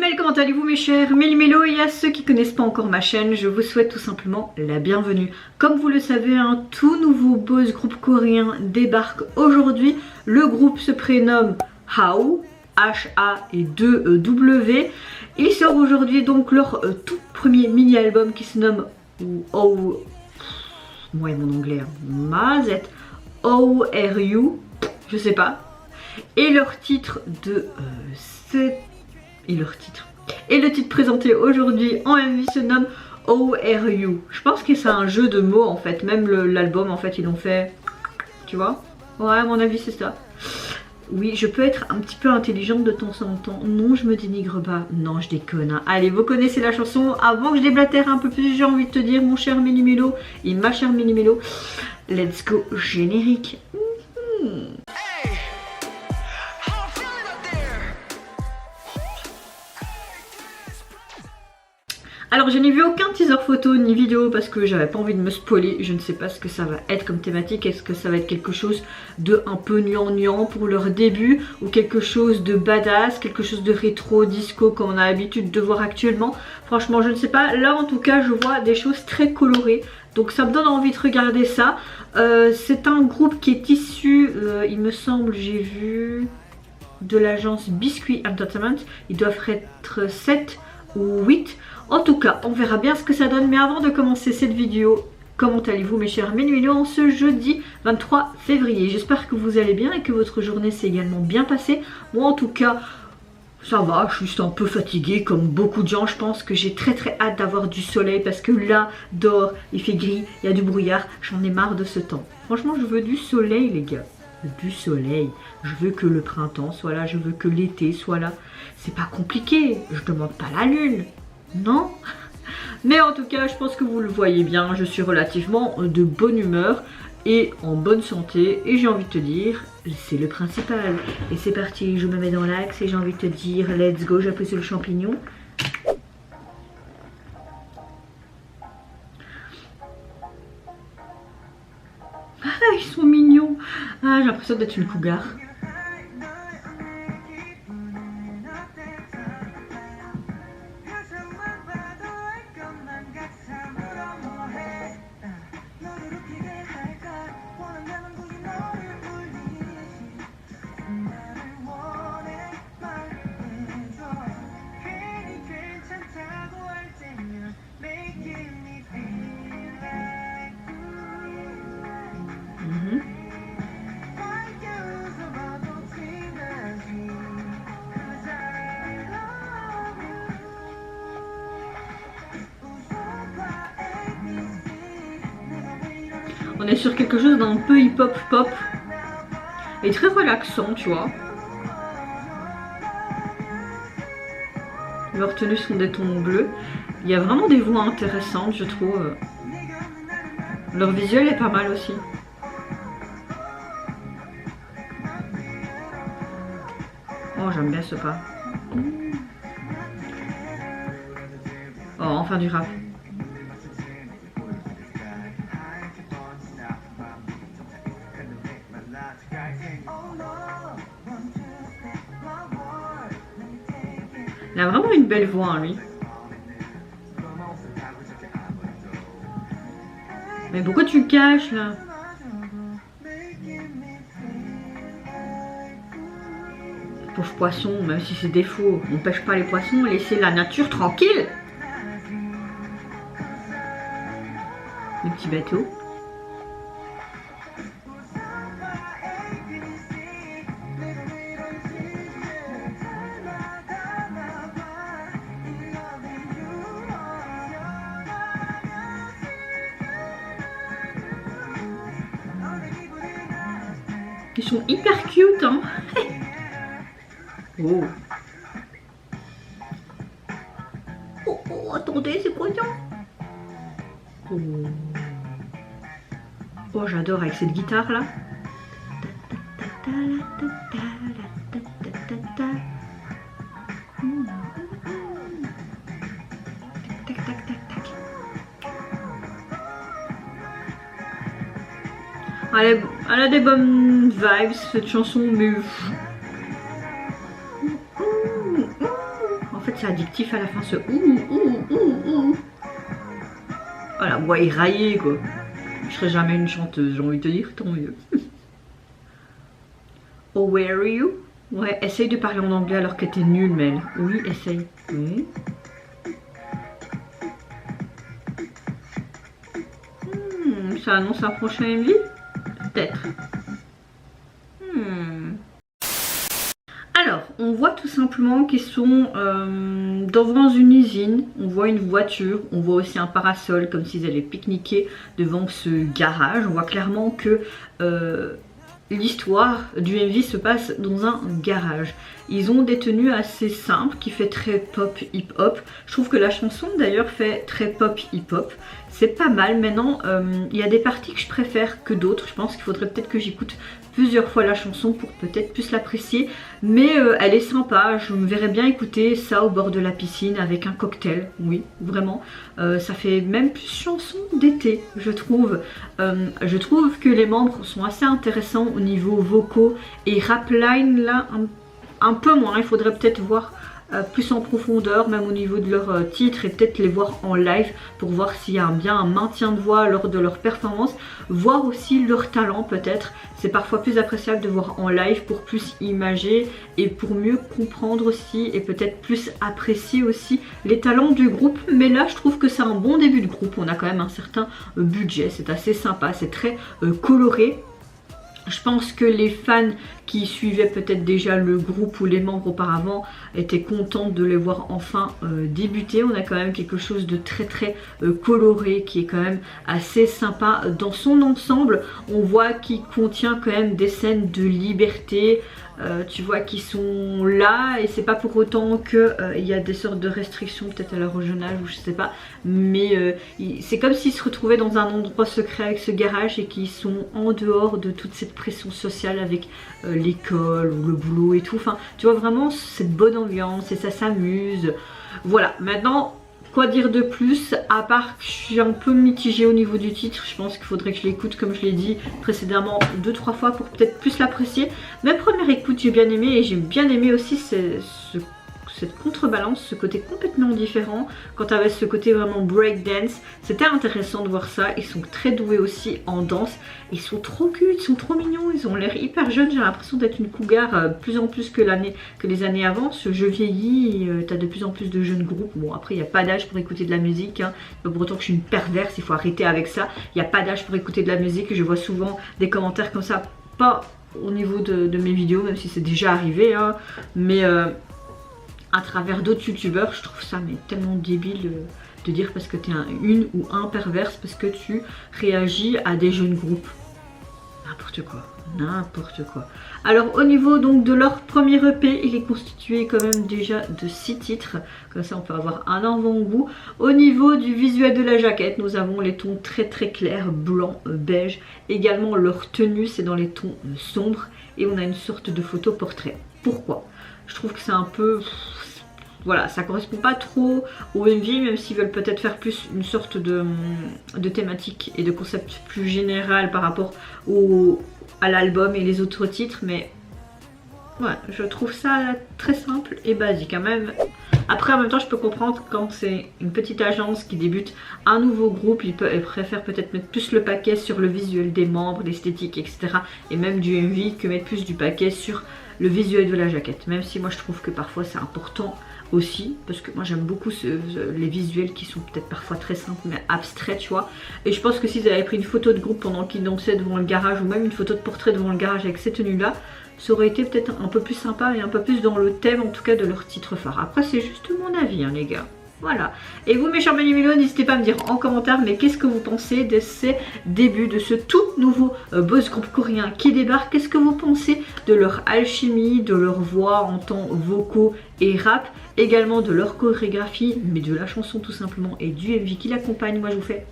Mélimel, comment allez-vous mes chers Mélimélo? Et à ceux qui connaissent pas encore ma chaîne, je vous souhaite tout simplement la bienvenue. Comme vous le savez, un tout nouveau boys groupe coréen débarque aujourd'hui. Le groupe se prénomme How, H-A et 2-W. Il sort aujourd'hui donc leur tout premier mini-album qui se nomme Oh... Moi et mon anglais, Mazette, O-R-U, je sais pas. Et leur titre de... Et le titre présenté aujourd'hui en MV se nomme ORU. Je pense que c'est un jeu de mots en fait. Même l'album en fait ils l'ont fait. Tu vois? Ouais, à mon avis c'est ça. Oui, je peux être un petit peu intelligente de temps en temps. Non, je me dénigre pas. Non, je déconne. Hein. Allez, vous connaissez la chanson. Avant que je déblatère un peu plus, j'ai envie de te dire, mon cher Mélimélo et ma chère Mélimélo, let's go générique. Alors je n'ai vu aucun teaser photo ni vidéo parce que j'avais pas envie de me spoiler. Je ne sais pas ce que ça va être comme thématique. Est-ce que ça va être quelque chose de un peu gnangnan pour leur début ou quelque chose de badass, quelque chose de rétro, disco comme on a l'habitude de voir actuellement. Franchement je ne sais pas. Là en tout cas je vois des choses très colorées. Donc ça me donne envie de regarder ça. C'est un groupe qui est issu, il me semble, j'ai vu, de l'agence Biscuit Entertainment. Ils doivent être 7 ou 8. En tout cas, on verra bien ce que ça donne. Mais avant de commencer cette vidéo, comment allez-vous mes chers Mélimélo en ce jeudi 23 février? J'espère que vous allez bien et que votre journée s'est également bien passée. Moi en tout cas, ça va, je suis juste un peu fatiguée comme beaucoup de gens. Je pense que j'ai très hâte d'avoir du soleil parce que là, dehors, il fait gris, il y a du brouillard. J'en ai marre de ce temps. Franchement, je veux du soleil les gars. Du soleil. Je veux que le printemps soit là, je veux que l'été soit là. C'est pas compliqué, je demande pas la lune. Non, mais en tout cas je pense que vous le voyez bien, je suis relativement de bonne humeur et en bonne santé et j'ai envie de te dire c'est le principal. Et c'est parti, je me mets dans l'axe et j'ai envie de te dire let's go. J'appuie sur le champignon. Ah ils sont mignons. Ah j'ai l'impression d'être une cougar. On est sur quelque chose d'un peu hip-hop pop et très relaxant, tu vois. Leurs tenues sont des tons bleus. Il y a vraiment des voix intéressantes, je trouve. Leur visuel est pas mal aussi. Oh, j'aime bien ce pas. Oh, enfin du rap. Il a vraiment une belle voix, hein, lui. Mais pourquoi tu le caches, là? Pauvre poisson, même si c'est défaut, on pêche pas les poissons, laissez la nature tranquille. Le petit bateau. Ils sont hyper cute, hein. Oh. Oh, attendez, c'est quoi ça? Oh, oh j'adore avec cette guitare là. Tac, tac, tac, tac. Elle a des bonnes vibes cette chanson, mais fait c'est addictif à la fin ce ouh. Voilà, moi il raillait quoi. Je serai jamais une chanteuse, j'ai envie de te dire, tant mieux. Oh, where are you? Ouais, essaye de parler en anglais alors que t'es nulle, Mel. Oui, essaye. Oui. Ça annonce un prochain MV? Peut-être. Alors, on voit tout simplement qu'ils sont devant une usine, on voit une voiture, on voit aussi un parasol comme s'ils allaient pique-niquer devant ce garage. On voit clairement que l'histoire du MV se passe dans un garage. Ils ont des tenues assez simples qui fait très pop hip-hop. Je trouve que la chanson d'ailleurs fait très pop hip-hop. C'est pas mal. Maintenant, il y a des parties que je préfère que d'autres. Je pense qu'il faudrait peut-être que j'écoute plusieurs fois la chanson pour peut-être plus l'apprécier. Mais elle est sympa. Je me verrais bien écouter ça au bord de la piscine avec un cocktail. Oui, vraiment. Ça fait même plus chanson d'été, je trouve. Je trouve que les membres sont assez intéressants au niveau vocaux. Et rap line là, un peu moins. Il faudrait peut-être voir plus en profondeur, même au niveau de leur titre, et peut-être les voir en live pour voir s'il y a bien un maintien de voix lors de leur performance, voir aussi leur talent peut-être. C'est parfois plus appréciable de voir en live pour plus imager et pour mieux comprendre aussi et peut-être plus apprécier aussi les talents du groupe. Mais là je trouve que c'est un bon début de groupe, on a quand même un certain budget, c'est assez sympa, c'est très coloré. Je pense que les fans qui suivaient peut-être déjà le groupe ou les membres auparavant étaient contents de les voir enfin débuter. On a quand même quelque chose de très coloré qui est quand même assez sympa dans son ensemble. On voit qu'il contient quand même des scènes de liberté. Tu vois qu'ils sont là et c'est pas pour autant qu'il y a des sortes de restrictions peut-être à la régionale ou je sais pas, mais c'est comme s'ils se retrouvaient dans un endroit secret avec ce garage et qu'ils sont en dehors de toute cette pression sociale avec l'école ou le boulot et tout. Enfin tu vois vraiment cette bonne ambiance et ça s'amuse. Voilà, maintenant quoi dire de plus, à part que je suis un peu mitigée au niveau du titre. Je pense qu'il faudrait que je l'écoute comme je l'ai dit précédemment 2-3 fois pour peut-être plus l'apprécier. Ma première écoute j'ai bien aimé et j'ai bien aimé aussi cette contrebalance, ce côté complètement différent. Quand tu avais ce côté vraiment breakdance, c'était intéressant de voir ça. Ils sont très doués aussi en danse. Ils sont trop cute, ils sont trop mignons, ils ont l'air hyper jeunes. J'ai l'impression d'être une cougar plus en plus que les années avant. Ce jeu vieillit, tu as de plus en plus de jeunes groupes. Bon après il n'y a pas d'âge pour écouter de la musique, hein. Pas pour autant que je suis une perverse, il faut arrêter avec ça. Il n'y a pas d'âge pour écouter de la musique. Je vois souvent des commentaires comme ça, pas au niveau de mes vidéos, même si c'est déjà arrivé, hein. Mais à travers d'autres youtubeurs, je trouve ça mais tellement débile de dire parce que t'es une ou un perverse parce que tu réagis à des jeunes groupes. N'importe quoi, n'importe quoi. Alors au niveau donc de leur premier EP, il est constitué quand même déjà de 6 titres. Comme ça on peut avoir un avant-goût. Au niveau du visuel de la jaquette, nous avons les tons très clairs, blanc, beige. Également leur tenue, c'est dans les tons sombres. Et on a une sorte de photo portrait. Pourquoi ? Je trouve que c'est un peu... Voilà, ça correspond pas trop au MV, même s'ils veulent peut-être faire plus une sorte de thématique et de concept plus général par rapport à l'album et les autres titres, mais ouais, je trouve ça très simple et basique quand même. Après en même temps je peux comprendre quand c'est une petite agence qui débute un nouveau groupe, ils préfèrent peut-être mettre plus le paquet sur le visuel des membres, l'esthétique etc. et même du MV que mettre plus du paquet sur le visuel de la jaquette. Même si moi je trouve que parfois c'est important aussi, parce que moi j'aime beaucoup les visuels qui sont peut-être parfois très simples mais abstraits tu vois. Et je pense que s'ils avaient pris une photo de groupe pendant qu'ils dansaient devant le garage ou même une photo de portrait devant le garage avec ces tenues là, ça aurait été peut-être un peu plus sympa et un peu plus dans le thème en tout cas de leur titre phare. Après c'est juste mon avis hein, les gars. Voilà. Et vous mes chers Benimilo, n'hésitez pas à me dire en commentaire mais qu'est-ce que vous pensez de ces débuts, de ce tout nouveau boys group coréen qui débarque. Qu'est-ce que vous pensez de leur alchimie, de leur voix en temps vocaux et rap, également de leur chorégraphie, mais de la chanson tout simplement et du MV qui l'accompagne. Moi je vous fais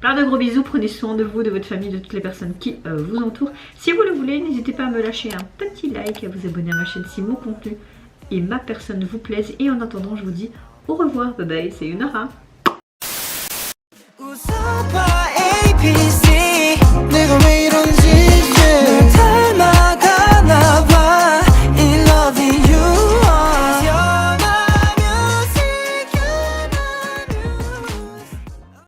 plein de gros bisous, prenez soin de vous, de votre famille, de toutes les personnes qui vous entourent. Si vous le voulez, n'hésitez pas à me lâcher un petit like, à vous abonner à ma chaîne si mon contenu et ma personne vous plaisent. Et en attendant, je vous dis au revoir, bye bye, c'est Yunara.